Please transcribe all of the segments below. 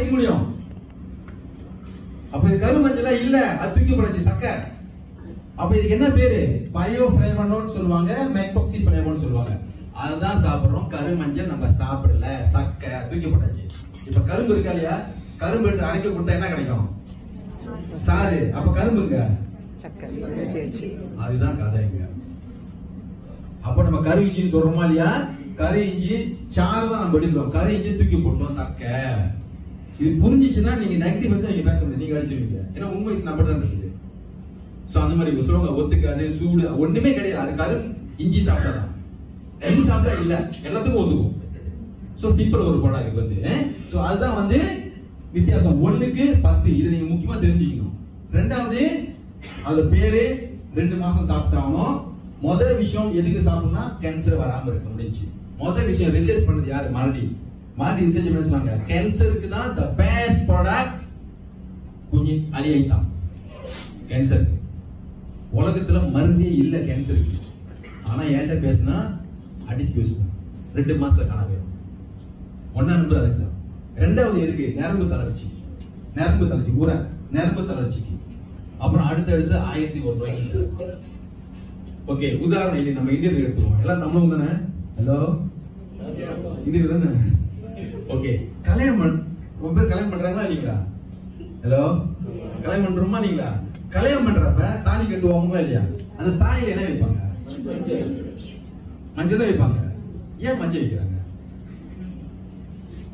வைக்க முடியும். அப்ப இது கருமஞ்சளா இல்ல, அது தூக்கி போடாச்சு சக்கை. அப்ப இதுக்கு என்ன பேரு? பயோஃபிளேவனோன் சொல்லுவாங்க, மெக்பாக்சி ஃபிளேவன் சொல்லுவாங்க. அதுதான் சாப்பிடுறோம். கருமஞ்சள் நம்ம சாப்பிடல, சக்கை தூக்கி போட்டாச்சு. இப்ப கரும்பு இருக்கா இல்லையா? கரும்பு எடுத்து அரைக்க கொடுத்தா என்ன கிடைக்கும்? சாறு. அப்ப கரும்புங்க அதுதான் கதைங்க. அப்ப நம்ம கரு இஞ்சின்னு சொல்றோமா இல்லையா? கரு இஞ்சி சாறு தான் நம்ம எடுக்கிறோம். கரு இஞ்சி தூக்கி போட்டோம், சக்கை. இது புரிஞ்சிச்சுன்னா நீங்க நெகட்டிவ் வந்து நீங்க பேச முடியும், நீங்க அடிச்சுவீங்க. ஏன்னா உண்மை நம்பர் தான் இருக்குது. சோ அந்த மாதிரி சொல்லுவாங்க, ஒத்துக்காது, சூடு ஒண்ணுமே கிடையாது. அது கரு இஞ்சி சாப்பிட்டாதான். இஞ்சி சாப்பிட்டா இல்ல, எல்லாத்துக்கும் ஒத்துக்கும். சோ சிம்பிள் ஒரு படம் இது வந்து. சோ அதுதான் வந்து வித்தியாசம். 1க்கு 10. இது நீங்க முக்கியமா தெரிஞ்சுக்கணும். ரெண்டாவது, அது பேரு 2 மாசம் சாப்பிட்டாலும் முதல் விஷயம் எதுக்கு சாப்பிடணும்னா கேன்சர் வராம இருக்க முடிஞ்சு. முதல் விஷயம் ரிசர்ச் பண்ணது யாரு? மாரடி ரிசர்ச் பண்ணி சொன்னாங்க, கேன்சருக்கு தான் தி பெஸ்ட் ப்ராடக்ட் குஞ்சி அலியை தான். கேன்சருக்கு உலகத்துல மருந்தே இல்ல கேன்சருக்கு. ஆனா என்கிட்ட பேசினா அடிச்சு பேசுவோம். 2 மாசத்துல காணவே. ஒன்னா நம்பர் அதுக்கு தான். ரெண்டாவது எதுக்கு? நரம்பு தளர்ச்சி. நரம்பு தளர்ச்சி ஊற நரம்பு தளர்ச்சிக்கு. அப்புறம் அடுத்து 1001 ரூபாய்க்கு. ஓகே, உதாரணம் இது நம்ம இந்தியன் எடுத்துருவோம். எல்லாம் தமிழ் தானே? ஹலோ, இந்தியன் தானே? ஓகே, கல்யாணம் ரொம்ப பேர் கல்யாணம் பண்றாங்களா இல்லைங்களா? ஹலோ, கல்யாணம் பண்றோமா இல்லைங்களா? கல்யாணம் பண்றப்ப தாலி கட்டுவாங்களா இல்லையா? அந்த தாலியில என்ன வைப்பாங்க? மஞ்சள் தான் வைப்பாங்க. ஏன் மஞ்சள் வைக்கிறாங்க?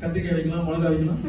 கத்திரிக்காய் வைக்கலாம், மிளகாய் வைக்கலாம்,